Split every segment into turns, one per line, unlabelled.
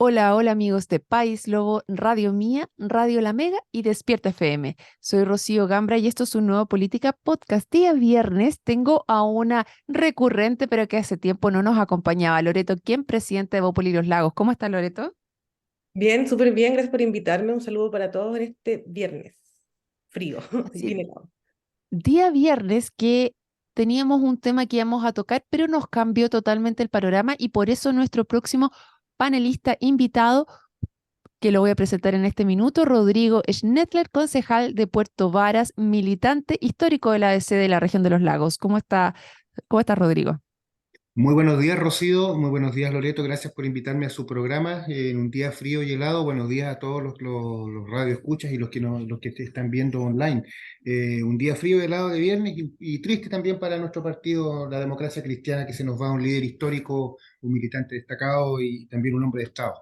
Hola, hola amigos de País Lobo, Radio Mía, Radio La Mega y Despierta FM. Soy Rocío Gambra y esto es un nuevo Política Podcast. Día viernes tengo a una recurrente, pero que hace tiempo no nos acompañaba, Loreto Quien, presidente de Bópoli Los Lagos. ¿Cómo está Loreto?
Bien, súper bien, gracias por invitarme. Un saludo para todos en este viernes frío y
Así,
bien helado.
día viernes que teníamos un tema que íbamos a tocar, pero nos cambió totalmente el panorama y por eso nuestro próximo panelista invitado que lo voy a presentar en este minuto, Rodrigo Schnettler, concejal de Puerto Varas, militante histórico de la ADC de la región de los lagos. ¿Cómo está Rodrigo?
Muy buenos días, Rocío. Muy buenos días, Loreto. Gracias por invitarme a su programa en un día frío y helado. Buenos días a todos los radioescuchas y los que te están viendo online. Un día frío y helado de viernes y triste también para nuestro partido, la Democracia Cristiana, que se nos va un líder histórico, un militante destacado y también un hombre de Estado.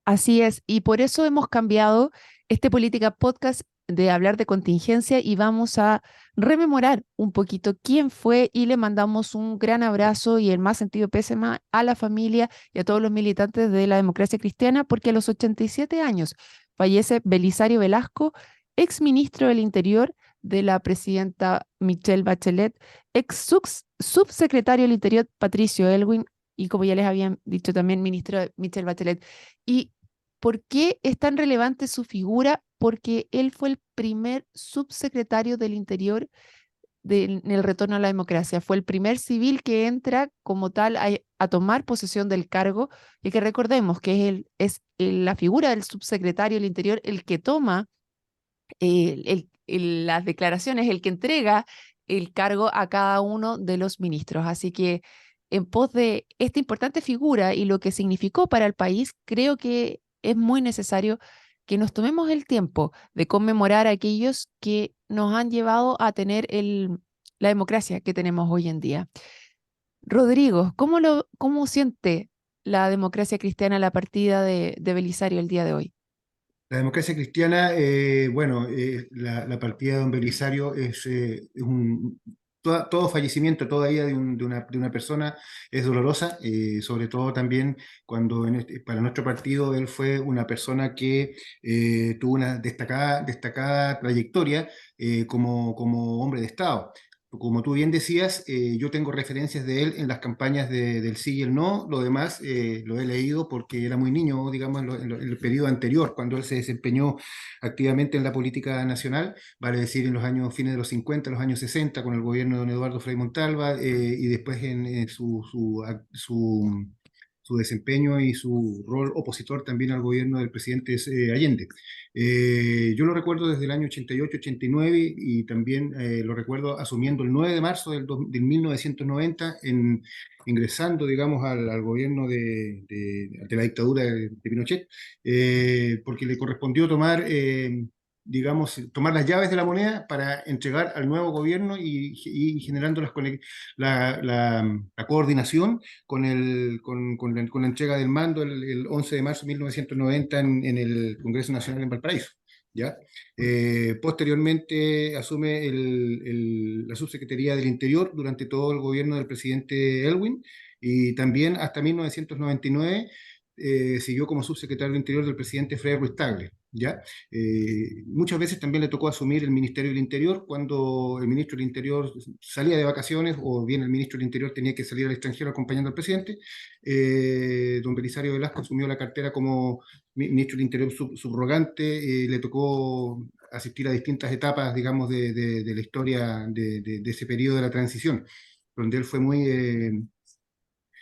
Así es, y por eso hemos cambiado este Política Podcast de hablar de contingencia y vamos a rememorar un poquito quién fue y le mandamos un gran abrazo y el más sentido pésame a la familia y a todos los militantes de la democracia cristiana porque a los 87 años fallece Belisario Velasco, ex ministro del Interior de la presidenta Michelle Bachelet, subsecretario del Interior Patricio Elwin y como ya les habían dicho también ministro Michelle Bachelet. Y ¿por qué es tan relevante su figura? Porque él fue el primer subsecretario del Interior en el retorno a la democracia. Fue el primer civil que entra como tal a tomar posesión del cargo y que recordemos que la figura del subsecretario del Interior el que toma las declaraciones, el que entrega el cargo a cada uno de los ministros. Así que en pos de esta importante figura y lo que significó para el país, creo que es muy necesario que nos tomemos el tiempo de conmemorar a aquellos que nos han llevado a tener la democracia que tenemos hoy en día. Rodrigo, ¿cómo siente la democracia cristiana la partida de Belisario el día de hoy?
La democracia cristiana, bueno, la partida de don Belisario es todo fallecimiento, toda vida de una persona es dolorosa, sobre todo también cuando para nuestro partido él fue una persona que tuvo una destacada trayectoria como hombre de Estado. Como tú bien decías, yo tengo referencias de él en las campañas del sí y el no. Lo demás lo he leído porque era muy niño, digamos, en el periodo anterior, cuando él se desempeñó activamente en la política nacional, vale decir, en los años fines de los 50, los años 60, con el gobierno de don Eduardo Frei Montalva, y después en su desempeño y su rol opositor también al gobierno del presidente Allende. Yo lo recuerdo desde el año 88-89 y también lo recuerdo asumiendo el 9 de marzo del 1990, ingresando, digamos, al gobierno de la dictadura de Pinochet, porque le correspondió digamos, tomar las llaves de la moneda para entregar al nuevo gobierno y generando la coordinación con la entrega del mando el 11 de marzo de 1990 en el Congreso Nacional en Valparaíso. ¿Ya? Posteriormente asume la subsecretaría del Interior durante todo el gobierno del presidente Elwin y también hasta 1999 siguió como subsecretario del Interior del presidente Frei Ruiz Tagle. ¿Ya? Muchas veces también le tocó asumir el Ministerio del Interior cuando el ministro del Interior salía de vacaciones o bien el ministro del Interior tenía que salir al extranjero acompañando al presidente. Don Belisario Velasco asumió la cartera como ministro del Interior subrogante, le tocó asistir a distintas etapas, digamos, de la historia de ese periodo de la transición, donde él fue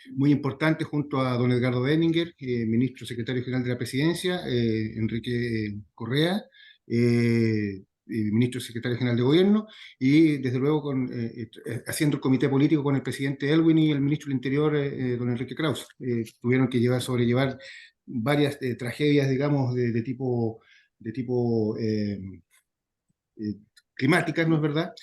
muy importante junto a don Edgardo Benninger, ministro secretario general de la presidencia, Enrique Correa, ministro secretario general de gobierno, y desde luego haciendo el comité político con el presidente Elwin y el ministro del Interior, don Enrique Krause. Tuvieron que sobrellevar varias tragedias, digamos, de tipo climáticas, ¿no es verdad?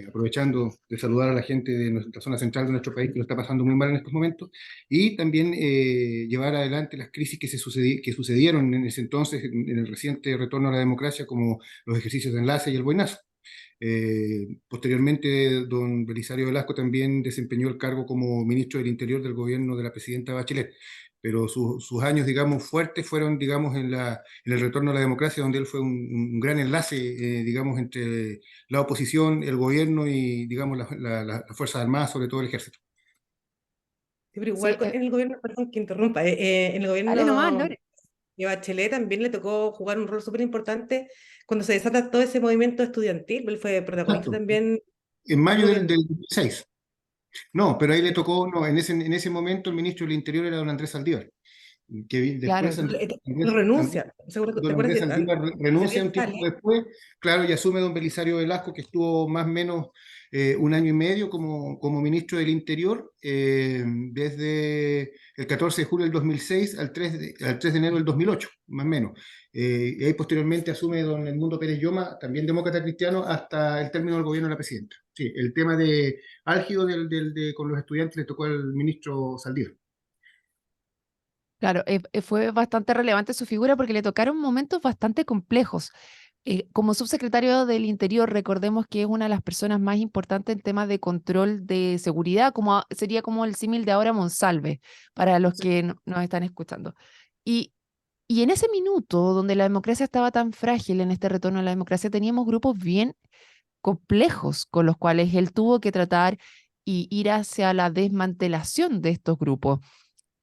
Aprovechando de saludar a la gente de nuestra zona central de nuestro país que lo está pasando muy mal en estos momentos, y también llevar adelante las crisis que sucedieron en ese entonces, en el reciente retorno a la democracia, como los ejercicios de enlace y el buenazo. Posteriormente, don Belisario Velasco también desempeñó el cargo como ministro del Interior del gobierno de la presidenta Bachelet, pero sus años, digamos, fuertes fueron, digamos, en el retorno a la democracia, donde él fue un gran enlace, digamos, entre la oposición, el gobierno y, digamos, las Fuerzas Armadas, sobre todo el ejército.
Sí, pero
Sí,
igual en el gobierno, perdón que interrumpa, en el
dale nomás,
gobierno
Lore.
de Bachelet también le tocó jugar un rol súper importante cuando se desata todo ese movimiento estudiantil. Él fue protagonista
Exacto.
también
En
del
mayo del
gobierno.
2006. No, pero ahí le tocó, no, en ese momento el ministro del Interior era don Andrés Saldívar, que después
Claro,
Él renuncia. ¿Seguro, te
don
acuerdas
Andrés
que
Saldívar
ese
renuncia
día
un tiempo
sale?
después, claro, y asume don Belisario Velasco, que estuvo más o menos un año y medio como ministro del Interior, desde el 14 de julio del 2006 al 3 de enero del 2008, más o menos. Y ahí posteriormente asume don Edmundo Pérez Lloma, también demócrata cristiano, hasta el término del gobierno de la presidenta. Sí, el tema de álgido con los estudiantes le tocó al ministro Saldívar.
claro, fue bastante relevante su figura porque le tocaron momentos bastante complejos. Como subsecretario del Interior, recordemos que es una de las personas más importantes en temas de control de seguridad, sería como el símil de ahora Monsalve, para los
Sí,
que nos están escuchando. Y, y en ese minuto donde la democracia estaba tan frágil, en este retorno a la democracia, teníamos grupos bien complejos con los cuales él tuvo que tratar y ir hacia la desmantelación de estos grupos.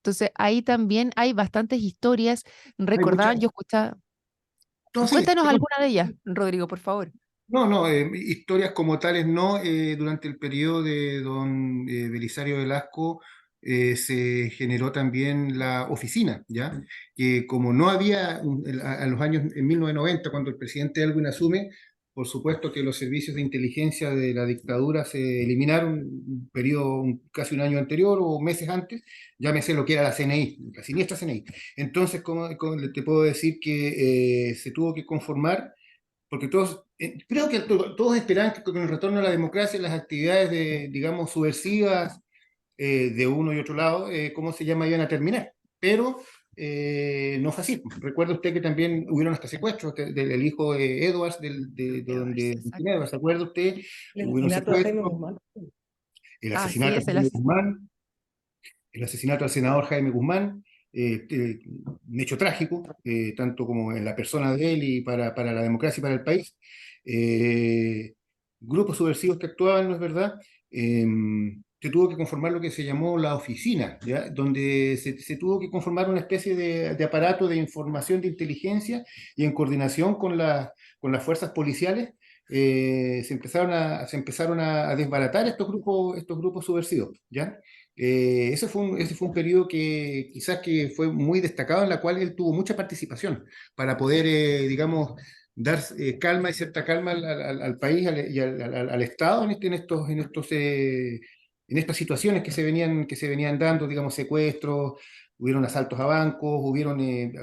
Entonces, ahí también hay bastantes historias.
hay mucha,
Recordaban, yo escuchaba,
no, sí,
cuéntanos
perdón.
alguna de ellas, Rodrigo, por favor.
No, no, historias como tales no. Durante el periodo de don Belisario Velasco se generó también la oficina, ¿ya? Que como no había, a los años, en 1990, cuando el presidente Elwin asume, por supuesto que los servicios de inteligencia de la dictadura se eliminaron un periodo, casi un año anterior o meses antes, llámese lo que era la CNI, la siniestra CNI. Entonces, ¿cómo te puedo decir que se tuvo que conformar? Porque todos, creo que todos esperaban que con el retorno a la democracia las actividades digamos, subversivas de uno y otro lado, ¿cómo se llama?, iban a terminar. Pero no fue así. Recuerda usted que también hubieron hasta secuestros del hijo de Edwards, de
Edwards,
donde
exacto.
¿se acuerda usted?
el
Hubieron
asesinato de Jaime
secuestros,
Guzmán.
el
Así
asesinato
es,
de Jaime Guzmán, el asesinato al senador Jaime Guzmán, un hecho trágico, tanto como en la persona de él y para la democracia y para el país. Eh, Grupos subversivos que actuaban, ¿no es verdad? Eh, Se tuvo que conformar lo que se llamó la oficina, ¿ya? Donde se tuvo que conformar una especie de aparato de información de inteligencia y en coordinación con las fuerzas policiales. Se empezaron a desbaratar estos grupos subversivos, ¿ya? Ese fue un periodo que quizás que fue muy destacado, en la cual él tuvo mucha participación para poder, digamos, dar calma y cierta calma al país y al Estado en estas situaciones que se venían dando, digamos, secuestros, hubieron asaltos a bancos,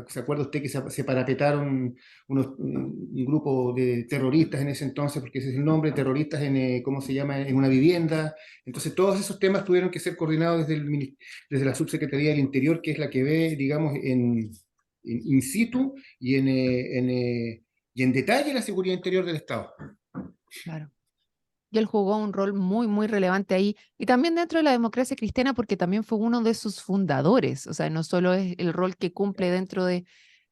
¿se acuerda usted que se parapetaron un grupo de terroristas en ese entonces, porque ese es el nombre, terroristas ¿cómo se llama?, en una vivienda? Entonces, todos esos temas tuvieron que ser coordinados desde la Subsecretaría del Interior, que es la que ve, digamos, in situ y en detalle la seguridad interior del Estado.
claro. Y él jugó un rol muy, muy relevante ahí. Y también dentro de la democracia cristiana, porque también fue uno de sus fundadores. O sea, no solo es el rol que cumple dentro de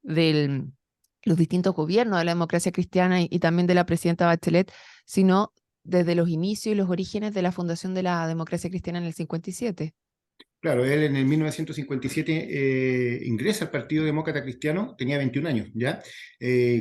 los distintos gobiernos de la democracia cristiana y también de la presidenta Bachelet, sino desde los inicios y los orígenes de la fundación de la democracia cristiana en el 57.
Claro, él en el 1957 ingresa al Partido Demócrata Cristiano, tenía 21 años, ¿ya?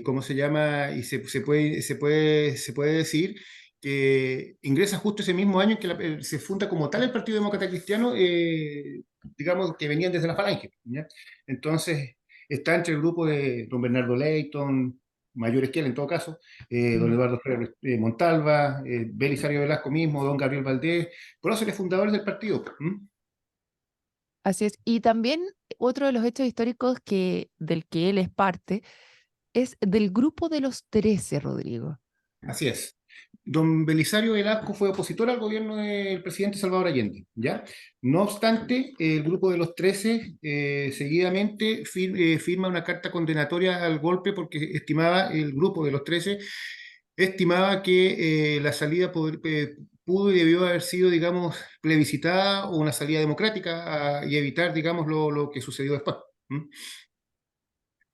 ¿Cómo se llama? Y se puede decir que ingresa justo ese mismo año en que se funda como tal el Partido Demócrata Cristiano, digamos que venían desde la Falange, ¿ya? Entonces, está entre el grupo de don Bernardo Leyton, mayores que él en todo caso, don
Mm.
Eduardo Frei Montalva, Belisario Velasco mismo, don Gabriel Valdés, próceres fundadores del partido.
Así es. Y también otro de los hechos históricos del que él es parte es del grupo de los 13, Rodrigo.
Así es. Don Belisario Velasco fue opositor al gobierno del presidente Salvador Allende, ¿ya? No obstante, el grupo de los 13 seguidamente firma una carta condenatoria al golpe porque estimaba el grupo de los 13 estimaba que la salida pudo y debió haber sido, digamos, plebiscitada o una salida democrática y evitar, digamos, lo que sucedió después. ¿Mm?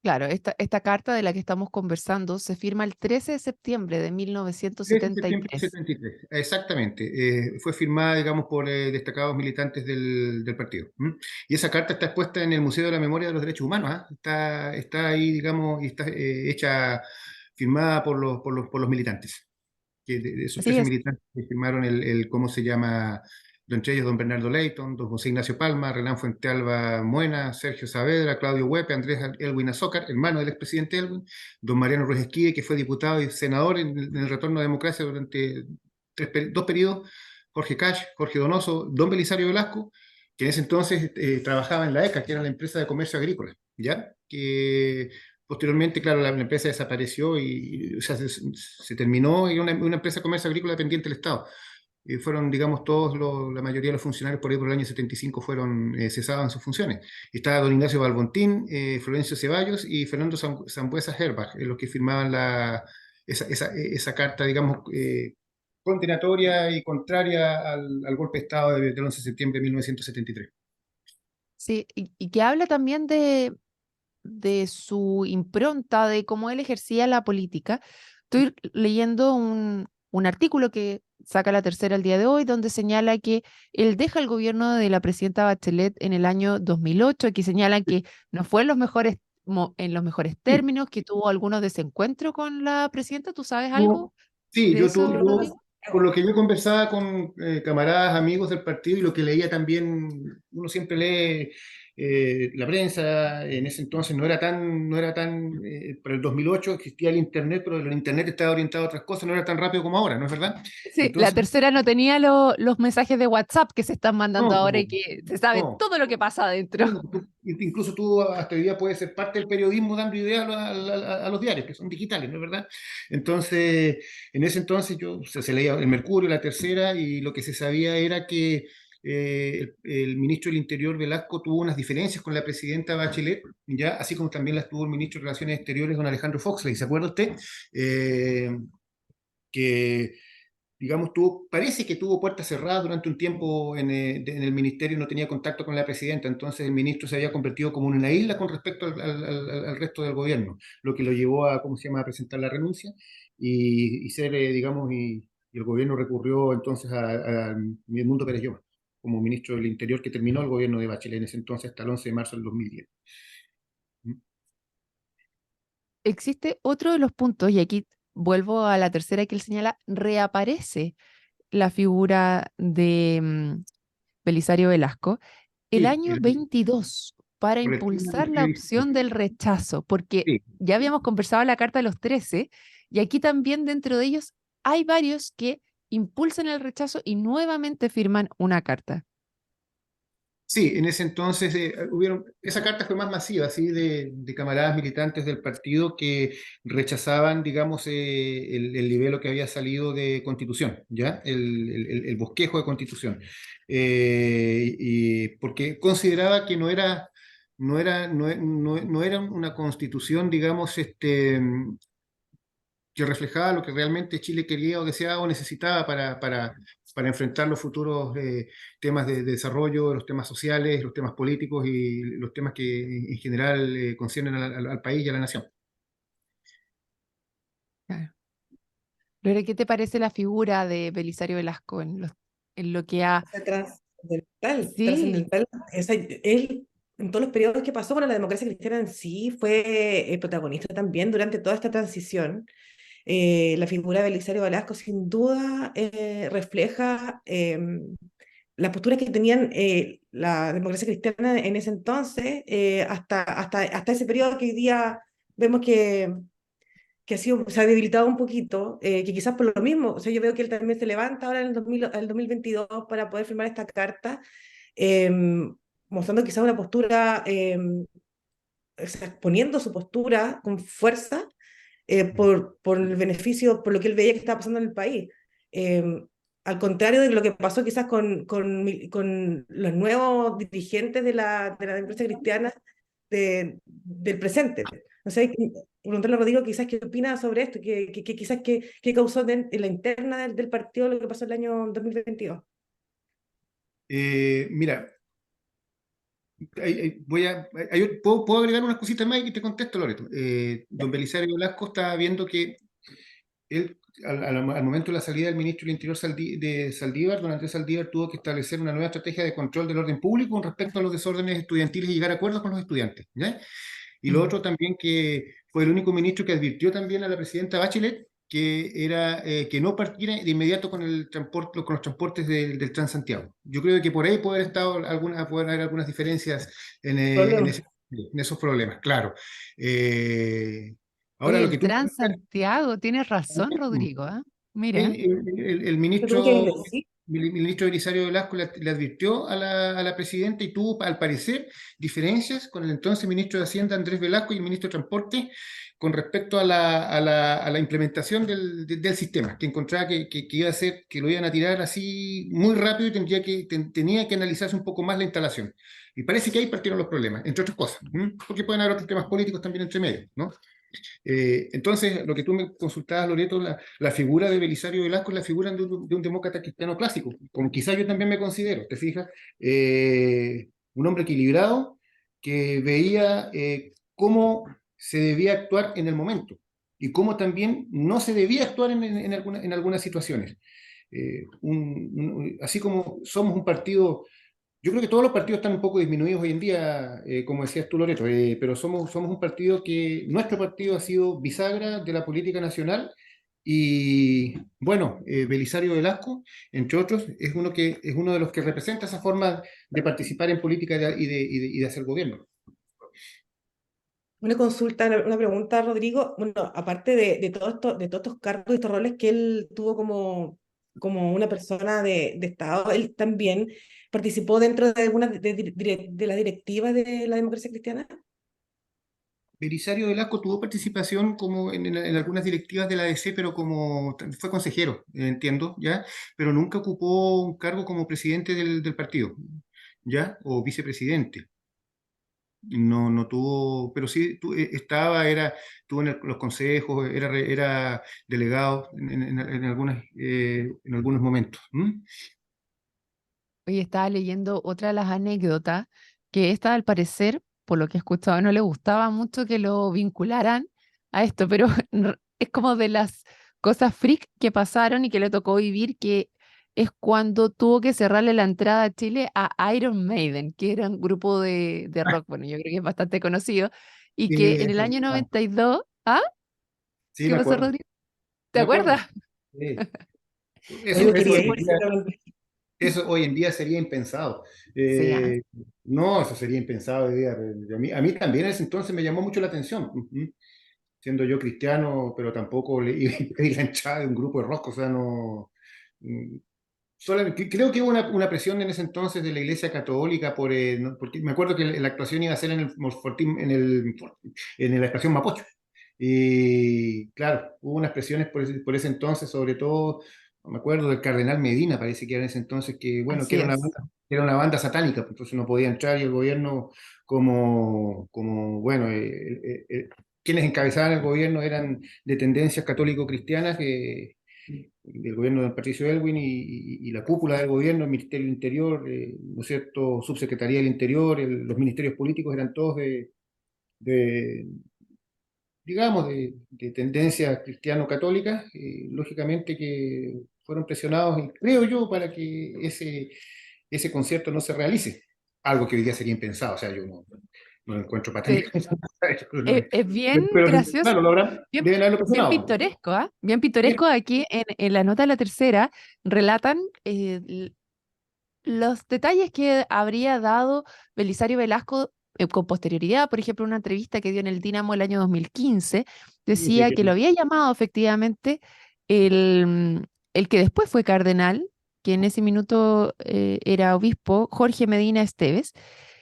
Claro, esta carta de la que estamos conversando se firma el 13 de septiembre de
13 de septiembre del
1973.
73, exactamente. Fue firmada, digamos, por destacados militantes del partido. ¿Mm? Y esa carta está expuesta en el Museo de la Memoria de los Derechos Humanos. ¿Ah? Está ahí, digamos, y está hecha, firmada por los militantes. De esos
Así
13
es.
militantes que firmaron ¿cómo se llama? Entre ellos don Bernardo Leighton, don José Ignacio Palma, Relán Fuentealba Muena, Sergio Saavedra, Claudio Huepe, Andrés Elwin Azócar, hermano del expresidente Elwin, don Mariano Ruiz Esquide, que fue diputado y senador en el retorno a la democracia durante dos periodos, Jorge Cash, Jorge Donoso, don Belisario Velasco, que en ese entonces trabajaba en la ECA, que era la empresa de comercio agrícola, ¿ya? Que posteriormente, claro, la empresa desapareció o sea, se terminó y era una empresa de comercio agrícola dependiente del Estado. Fueron, digamos, la mayoría de los funcionarios por ahí por el año 75 fueron cesados en sus funciones. Estaba don Ignacio Balbontín, Florencio Ceballos y Fernando Sambuesa Herbach, los que firmaban esa carta, digamos, condenatoria y contraria al golpe de Estado del 11 de septiembre de 1973.
Sí, y que habla también de su impronta, de cómo él ejercía la política. Estoy leyendo un artículo que saca La Tercera el día de hoy, donde señala que él deja el gobierno de la presidenta Bachelet en el año 2008, aquí señalan que no fue en los mejores
Sí,
términos, que tuvo algunos desencuentros con la presidenta. ¿Tú sabes algo
sí,
de eso, Rodrigo?
por lo que yo conversaba con camaradas, amigos del partido y lo que leía también, uno siempre lee la prensa, en ese entonces para el 2008 existía el Internet, pero el Internet estaba orientado a otras cosas, no era tan rápido como ahora, ¿no es verdad?
Sí, La
Entonces,
Tercera no tenía los mensajes de WhatsApp que se están mandando
no,
ahora y que se sabe
no.
todo lo que pasa adentro.
Sí, incluso tú hasta hoy día puedes ser parte del periodismo dando ideas a los diarios, que son digitales, ¿no es verdad? Entonces, en ese entonces se leía el Mercurio, la Tercera, y lo que se sabía era que el ministro del Interior, Velasco, tuvo unas diferencias con la presidenta Bachelet, ya, así como también las tuvo el ministro de Relaciones Exteriores, don Alejandro Foxley, ¿se acuerda usted? Eh, que digamos, parece que tuvo puertas cerradas durante un tiempo en el ministerio, no tenía contacto con la presidenta, entonces el ministro se había convertido como en una isla con respecto al resto del gobierno, lo que lo llevó a, ¿cómo se llama?, a presentar la renuncia y ser, digamos, y el gobierno recurrió entonces a Edmundo Pérez Lloma como ministro del Interior que terminó el gobierno de Bachelet en ese entonces hasta el 11 de marzo del 2010.
Existe otro de los puntos, y aquí vuelvo a La Tercera que él señala, reaparece la figura de Belisario Velasco el
Sí,
año 22 para
por el tema del
impulsar la
plebiscito.
opción del rechazo, porque
Sí.
ya habíamos conversado la Carta de los 13, y aquí también dentro de ellos hay varios que impulsan el rechazo y nuevamente firman una carta.
Sí, en ese entonces esa carta fue más masiva, ¿sí? De camaradas militantes del partido que rechazaban, digamos, el libelo que había salido de Constitución, ¿ya? El bosquejo de Constitución. Y porque consideraba que no era una constitución, digamos, que reflejaba lo que realmente Chile quería o deseaba o necesitaba para enfrentar los futuros temas de desarrollo, los temas sociales, los temas políticos y los temas que en general conciernen al país y a la nación.
Claro. Lore, ¿qué te parece la figura de Belisario Velasco en lo que ha...
Sea, trascendental,
Sí,
trascendental. O sea, él, en todos los periodos que pasó, bueno, la democracia cristiana en sí fue protagonista también durante toda esta transición. La figura de Belisario Velasco sin duda refleja la postura que tenían la democracia cristiana en ese entonces, hasta ese periodo que hoy día vemos que se ha debilitado un poquito, que quizás por lo mismo, o sea, yo veo que él también se levanta ahora en el 2022 para poder firmar esta carta, eh, mostrando quizás una postura, o sea, exponiendo su postura con fuerza por el beneficio, por lo que él veía que estaba pasando en el país. Eh, Al contrario de lo que pasó quizás con los nuevos dirigentes de la democracia cristiana, del presente. No sé, preguntarle a Rodrigo quizás qué opina sobre esto, que quizás qué causó en la interna del partido lo que pasó el año 2022.
Mira, ¿puedo agregar unas cositas más y te contesto, Loreto? Don Belisario Velasco está viendo que él, al momento de la salida del ministro del Interior de Saldívar, don Andrés Saldívar tuvo que establecer una nueva estrategia de control del orden público con respecto a los desórdenes estudiantiles y llegar a acuerdos con los estudiantes, ¿ya? Y lo otro también que fue el único ministro que advirtió también a la presidenta Bachelet que no partiera de inmediato con el transporte, con los transportes del Transantiago. Yo creo que por ahí pueden haber algunas diferencias
Problema.
en esos problemas, claro. Eh, Ahora,
Oye,
lo que
el
tú me preguntas,
Transantiago, tienes razón, Rodrigo, ¿ah? Mira,
el
¿Qué tú me quieres
ministro,
decir?
el ministro Belisario Velasco le advirtió a la presidenta y tuvo, al parecer, diferencias con el entonces ministro de Hacienda, Andrés Velasco, y el ministro de Transporte con respecto a la implementación del sistema, que encontraba que iba a ser, que lo iban a tirar así muy rápido y tenía que analizarse un poco más la instalación. Y parece que ahí partieron los problemas, entre otras cosas, porque pueden haber otros temas políticos también entre medio, ¿no? Entonces, lo que tú me consultabas, Loreto, la figura de Belisario Velasco es la figura de un demócrata cristiano clásico, como quizás yo también me considero, ¿te fijas? Un hombre equilibrado que veía cómo se debía actuar en el momento y cómo también no se debía actuar en algunas situaciones. Así como somos un partido, yo creo que todos los partidos están un poco disminuidos hoy en día, como decías tú, Loreto, pero somos un partido nuestro partido ha sido bisagra de la política nacional y, bueno, Belisario Velasco, entre otros, es uno de los que representa esa forma de participar en política y de hacer gobierno.
Una consulta, una pregunta, Rodrigo. Bueno, aparte de todo esto, de todos estos cargos y estos roles que él tuvo como una persona de Estado, él también participó dentro de alguna de las directivas de la democracia cristiana.
Belisario Velasco tuvo participación como en algunas directivas de la ADC, pero fue consejero, entiendo, ¿ya? Pero nunca ocupó un cargo como presidente del partido, ¿ya? O vicepresidente. No tuvo, pero sí estuvo en los consejos, era delegado en algunos momentos.
hoy estaba leyendo otra de las anécdotas, que esta al parecer, por lo que he escuchado, no le gustaba mucho que lo vincularan a esto, pero es como de las cosas freak que pasaron y que le tocó vivir, que es cuando tuvo que cerrarle la entrada a Chile a Iron Maiden, que era un grupo de rock, bueno, yo creo que es bastante conocido, y que
Sí,
en el año 92, ¿ah?
sí,
¿Qué
me
pasó,
acuerdo,
Rodrigo? ¿Te
me acuerdo.
acuerdas?
Sí.
Oye,
Eso,
yo
eso
quería
hoy
ir,
en día,
seguramente.
eso hoy en día sería impensado.
Sí, ¿ah?
No, eso sería impensado hoy día. A mí también en ese entonces me llamó mucho la atención. Siendo yo cristiano, pero tampoco le iba a pedir la hinchada de un grupo de rock, o sea, no. mm, Creo que hubo una presión en ese entonces de la Iglesia Católica porque me acuerdo que la actuación iba a ser en la estación Mapocho. Y claro, hubo unas presiones por ese entonces, sobre todo, me acuerdo del Cardenal Medina, parece que era en ese entonces, que bueno,
Así es.
que era una banda satánica, pues, entonces no podía entrar y el gobierno bueno, quienes encabezaban el gobierno eran de tendencias católico-cristianas, del gobierno de Patricio Elwin y la cúpula del gobierno, el Ministerio del Interior, ¿no es cierto?, Subsecretaría del Interior, los ministerios políticos eran todos de, digamos, de tendencia cristiano-católica, lógicamente que fueron presionados, y creo yo, para que ese concierto no se realice, algo que hoy día sería impensado, o sea, yo no lo encuentro
Sí.
patético.
Es bien
Pero
gracioso,
claro,
bien,
deben haberlo
bien
presionado.
pintoresco, ¿ah? Bien pintoresco. Aquí en la nota de la tercera relatan los detalles que habría dado Belisario Velasco con posterioridad. Por ejemplo, una entrevista que dio en el Dínamo el año 2015
Sí, sí,
decía que lo había llamado efectivamente el que después fue cardenal, que en ese minuto era obispo, Jorge Medina Esteves,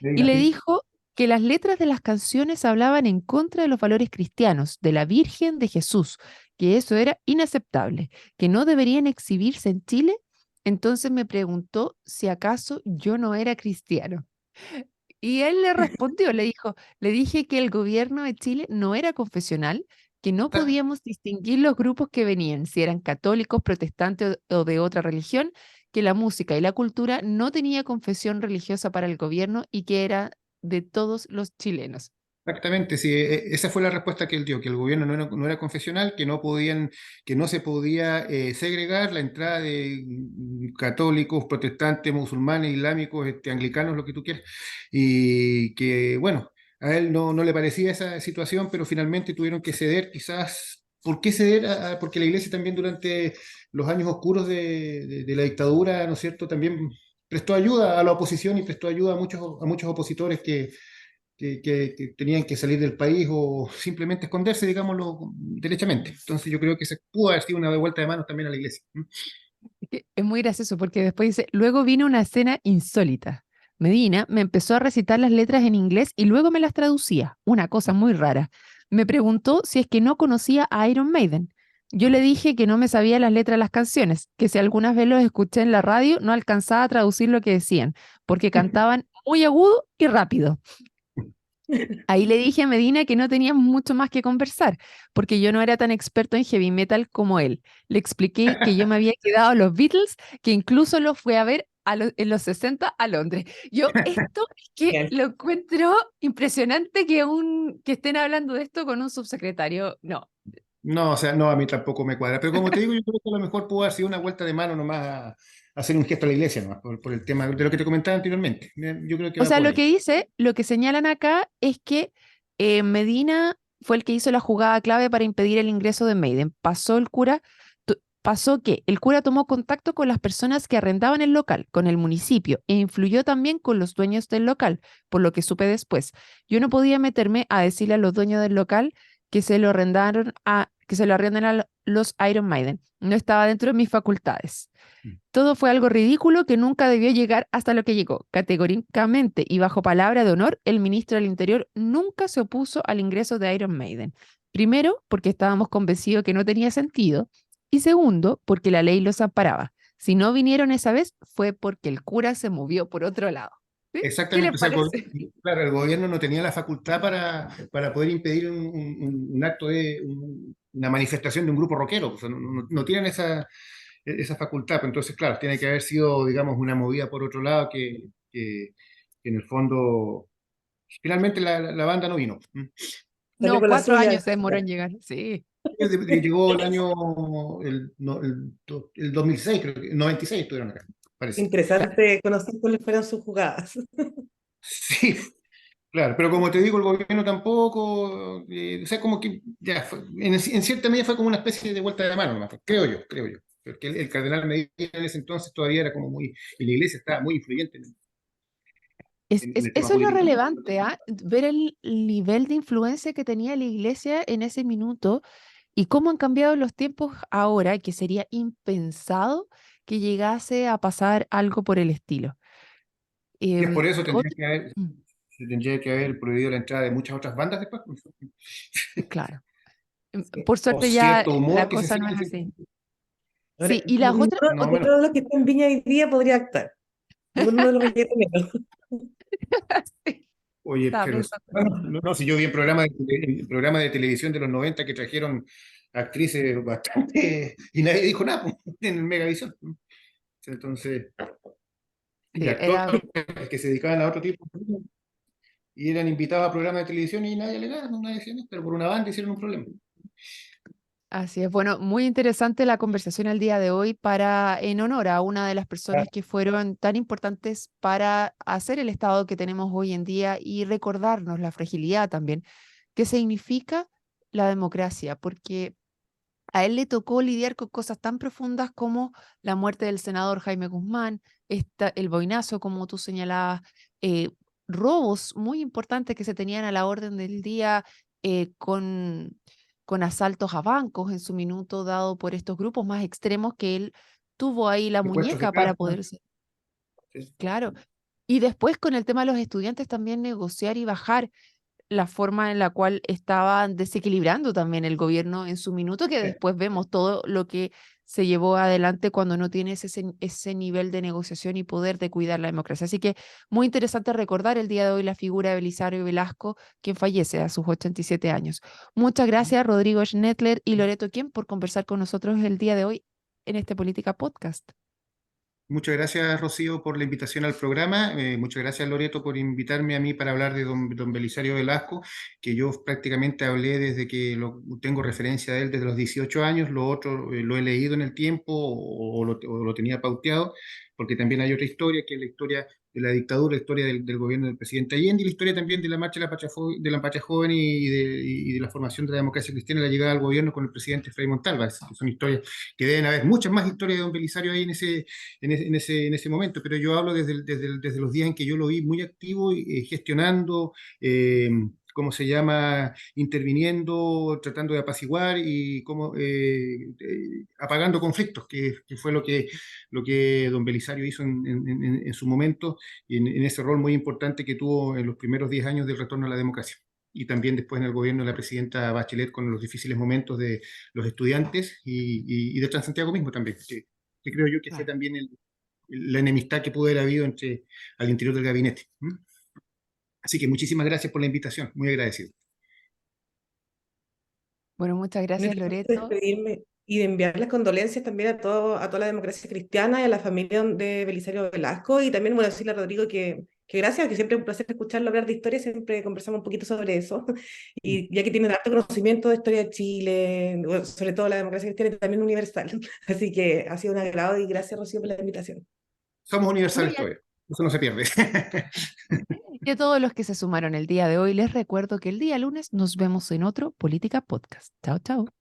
y
Medina,
le
sí.
dijo que las letras de las canciones hablaban en contra de los valores cristianos, de la Virgen de Jesús, que eso era inaceptable, que no deberían exhibirse en Chile. Entonces me preguntó si acaso yo no era cristiano. Y él le respondió, le dije que el gobierno de Chile no era confesional, que no podíamos distinguir los grupos que venían, si eran católicos, protestantes o de otra religión, que la música y la cultura no tenía confesión religiosa para el gobierno y que era de todos los chilenos.
Exactamente, sí, esa fue la respuesta que él dio, que el gobierno no era confesional, que no se podía segregar la entrada de católicos, protestantes, musulmanes, islámicos, anglicanos, lo que tú quieras, y que, bueno, a él no le parecía esa situación, pero finalmente tuvieron que ceder, quizás. ¿Por qué ceder? Porque la iglesia también durante los años oscuros de la dictadura, ¿no es cierto?, también prestó ayuda a la oposición y prestó ayuda a muchos opositores que tenían que salir del país o simplemente esconderse, digámoslo derechamente. Entonces yo creo que se pudo haber sido una vuelta de manos también a la iglesia.
Es muy gracioso porque después dice, luego vino una escena insólita. Medina me empezó a recitar las letras en inglés y luego me las traducía, una cosa muy rara. Me preguntó si es que no conocía a Iron Maiden. Yo le dije que no me sabía las letras de las canciones, que si algunas veces los escuché en la radio no alcanzaba a traducir lo que decían, porque cantaban muy agudo y rápido. Ahí le dije a Medina que no teníamos mucho más que conversar, porque yo no era tan experto en heavy metal como él. Le expliqué que yo me había quedado a los Beatles, que incluso los fue a ver en los 60 a Londres. Yo esto es que
Bien.
lo encuentro impresionante que estén hablando de esto con un subsecretario. No,
No, o sea, no, a mí tampoco me cuadra. Pero como te digo, yo creo que a lo mejor pudo haber sido una vuelta de mano nomás a hacer un gesto a la iglesia, nomás, por el tema de lo que te comentaba anteriormente. Yo creo que
o
va
sea,
por
lo
ahí.
que dice, lo que señalan acá es que Medina fue el que hizo la jugada clave para impedir el ingreso de Maiden. Pasó que el cura tomó contacto con las personas que arrendaban el local, con el municipio, e influyó también con los dueños del local, por lo que supe después. Yo no podía meterme a decirle a los dueños del local que se lo arrendan a los Iron Maiden. No estaba dentro de mis facultades. Todo fue algo ridículo que nunca debió llegar hasta lo que llegó. Categóricamente y bajo palabra de honor, el ministro del Interior nunca se opuso al ingreso de Iron Maiden. Primero, porque estábamos convencidos que no tenía sentido. Y segundo, porque la ley los amparaba. Si no vinieron esa vez, fue porque el cura se movió por otro lado. ¿Sí? ¿Qué les
Exactamente, o sea,
parece?
claro, el gobierno no tenía la facultad para poder impedir un acto una manifestación de un grupo rockero, o sea, no tienen esa facultad, pues entonces, claro, tiene que haber sido, digamos, una movida por otro lado que en el fondo, finalmente la banda no vino.
Salió
No,
con la
4 años
suya.
se demoró en llegar. Sí.
Llegó el año, el 2006, creo que, 96 estuvieron acá, parece.
Claro.
Interesante conocer cuáles fueron sus jugadas.
Sí, claro, pero como te digo, el gobierno tampoco, o sea, como que ya en cierta medida fue como una especie de vuelta de mano, nomás, creo yo. Porque el cardenal Medina en ese entonces todavía era como muy, y la iglesia estaba muy influyente en el tema
Eso es lo
político.
relevante, ¿ah? Ver el nivel de influencia que tenía la iglesia en ese minuto y cómo han cambiado los tiempos ahora, que sería impensado que llegase a pasar algo por el estilo.
Y es por eso
Otro, mm,
se tendría que haber prohibido la entrada de muchas otras bandas después, pues.
claro. Por
O
suerte ya
cierto humor
la
que se
cosa no
hacía.
es así.
Ahora,
Sí, y las
ninguno
otras,
Más o menos.
de los que están en Viña hoy día podría actuar. Ninguno de los reggaetoneros.
sí,
Oye,
estaba
pero
pensando.
no, si yo vi en programa de televisión de los 90 que trajeron actrices bastante y nadie dijo nada pues, en el Megavisión. Entonces, y
Sí, era
actores que se dedicaban a otro tipo y eran invitados a programas de televisión y nadie le nada, nadie decía nada, pero por una banda hicieron un problema.
así es. Bueno, muy interesante la conversación el día de hoy en honor a una de las personas que fueron tan importantes para hacer el Estado que tenemos hoy en día y recordarnos la fragilidad también que significa la democracia, porque a él le tocó lidiar con cosas tan profundas como la muerte del senador Jaime Guzmán, el boinazo, como tú señalabas, eh, robos muy importantes que se tenían a la orden del día con asaltos a bancos en su minuto dado por estos grupos más extremos que él tuvo ahí la
Secuestros de
muñeca para
cartas.
poderse,
Sí.
claro. Y después con el tema de los estudiantes también negociar y bajar la forma en la cual estaban desequilibrando también el gobierno en su minuto, que después vemos todo lo que se llevó adelante cuando no tienes ese nivel de negociación y poder de cuidar la democracia. Así que muy interesante recordar el día de hoy la figura de Belisario Velasco, quien fallece a sus 87 años. Muchas gracias, Rodrigo Schnettler y Loreto Quien, por conversar con nosotros el día de hoy en este Política Podcast.
Muchas gracias, Rocío, por la invitación al programa. Muchas gracias, Loreto, por invitarme a mí para hablar de don Belisario Velasco, que yo prácticamente hablé desde que tengo referencia de él desde los 18 años. Lo otro lo he leído en el tiempo o lo tenía pauteado, porque también hay otra historia, que es la historia de la dictadura, la historia del gobierno del presidente Allende, y la historia también de la marcha de la Pacha Joven y de la formación de la democracia cristiana y la llegada al gobierno con el presidente Frei Montalva. Que son historias que deben haber muchas más historias de don Belisario ahí en ese momento, pero yo hablo desde los días en que yo lo vi muy activo, gestionando, ¿cómo se llama? Interviniendo, tratando de apaciguar y apagando conflictos, que fue lo que don Belisario hizo en su momento, y en ese rol muy importante que tuvo en los primeros 10 años del retorno a la democracia. Y también después en el gobierno de la presidenta Bachelet con los difíciles momentos de los estudiantes y de Transantiago mismo también, que creo yo que fue también la enemistad que pudo haber habido al interior del gabinete. ¿Mm? Así que muchísimas gracias por la invitación, muy agradecido.
Bueno, muchas gracias,
De
Loreto.
despedirme y de enviar las condolencias también a toda la democracia cristiana y a la familia de Belisario Velasco. Y también, bueno, decirle a Rodrigo que gracias, que siempre es un placer escucharlo hablar de historia, siempre conversamos un poquito sobre eso. Y ya que tiene tanto conocimiento de historia de Chile, bueno, sobre todo la democracia cristiana y también universal. Así que ha sido un agrado y gracias, Rocío, por la invitación.
Somos
Bueno,
universales todavía, eso no se pierde.
y a todos los que se sumaron el día de hoy, les recuerdo que el día lunes nos vemos en otro Política Podcast. Chao, chao.